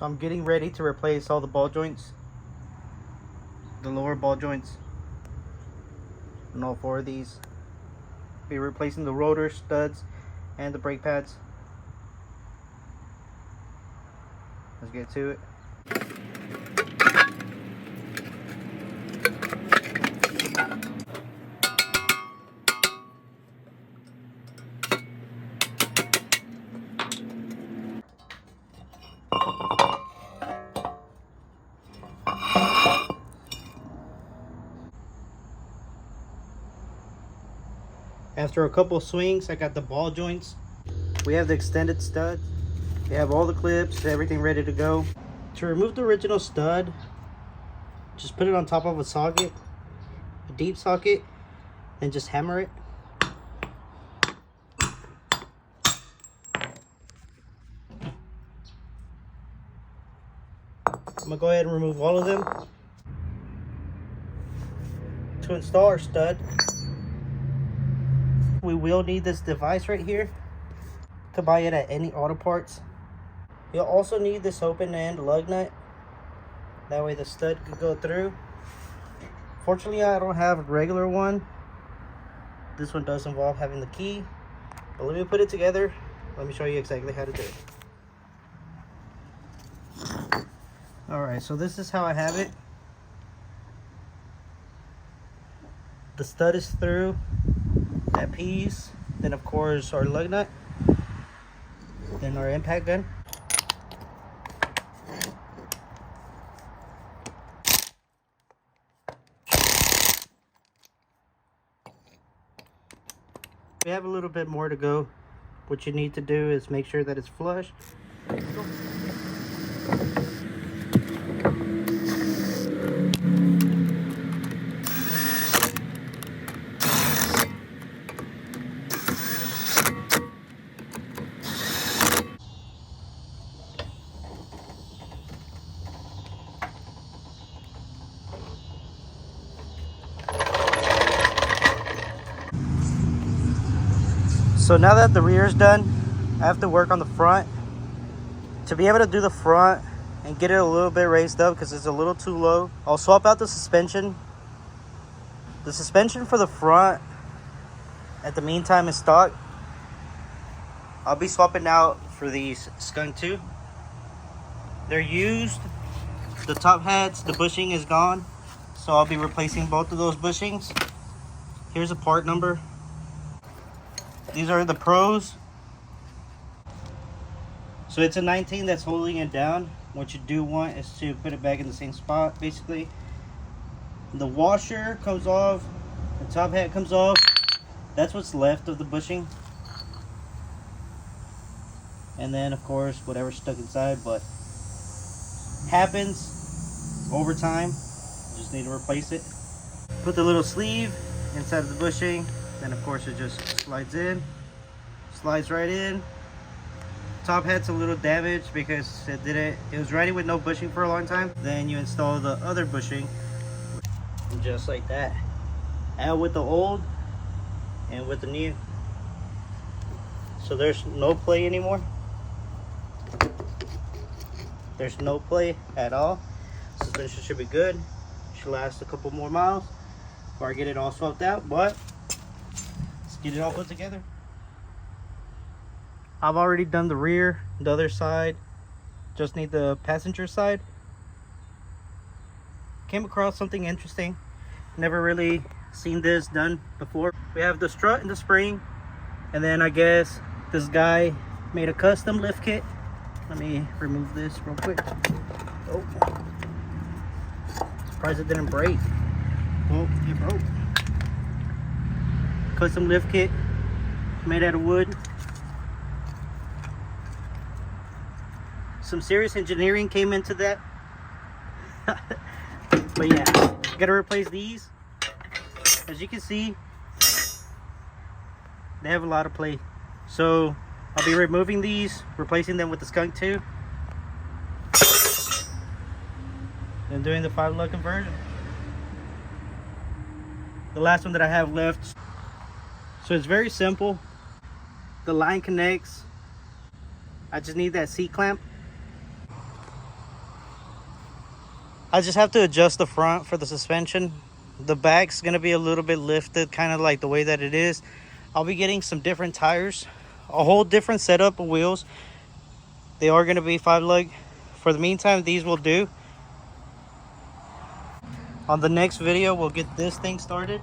So I'm getting ready to replace all the ball joints, the lower ball joints, and all 4 of these. Be replacing the rotor studs and the brake pads. Let's get to it. After a couple swings, I got the ball joints. We have the extended stud. We have all the clips, everything ready to go. To remove the original stud, just put it on top of a socket, a deep socket, and just hammer it. I'm gonna go ahead and remove all of them. To install our stud, we will need this device right here. To buy it at any auto parts. You'll also need this open end lug nut. That way the stud could go through. Fortunately, I don't have a regular one. This one does involve having the key. But let me put it together. Let me show you exactly how to do it. Alright, so this is how I have it. The stud is through that piece. Then of course our lug nut. Then our impact gun. We have a little bit more to go. What you need to do is make sure that it's flush. So now that the rear is done, I have to work on the front. To be able to do the front and get it a little bit raised up because it's a little too low, I'll swap out the suspension. The suspension for the front at the meantime is stock. I'll be swapping out for these Skunk 2. They're used. The top heads, the bushing is gone. So I'll be replacing both of those bushings. Here's a part number. These are the pros. So it's a 19 that's holding it down. What you do want is to put it back in the same spot, basically. The washer comes off, the top hat comes off. That's what's left of the bushing. And then of course whatever's stuck inside, but happens over time. Just need to replace it. Put the little sleeve inside of the bushing. Then of course it just slides in, slides right in. Top hat's a little damaged because it was riding with no bushing for a long time. Then you install the other bushing just like that, and with the old and with the new. So there's no play anymore. There's no play at all. Suspension should be good. Should last a couple more miles before I get it all swapped out, but get it all put together. I've already done the rear, the other side. Just need the passenger side. Came across something interesting. Never really seen this done before. We have the strut and the spring. And then I guess this guy made a custom lift kit. Let me remove this real quick. Oh. Surprised it didn't break. Oh, it broke. Custom lift kit made out of wood. Some serious engineering came into that. But yeah, gotta replace these. As you can see, they have a lot of play. So I'll be removing these, replacing them with the Skunk 2, and doing the 5-lug conversion. The last one that I have left. So it's very simple. The line connects. I just need that C clamp. I just have to adjust the front for the suspension. The back's gonna be a little bit lifted, kind of like the way that it is. I'll be getting some different tires, a whole different setup of wheels. They are gonna be 5-lug. For the meantime, these will do. On the next video, we'll get this thing started.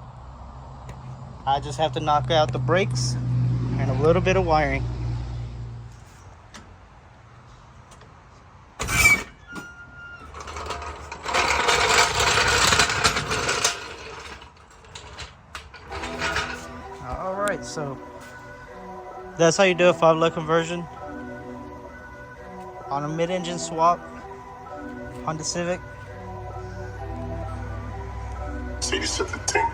I just have to knock out the brakes and a little bit of wiring. Alright, so that's how you do a 5-lug conversion on a mid-engine swap Honda Civic. So you set the thing.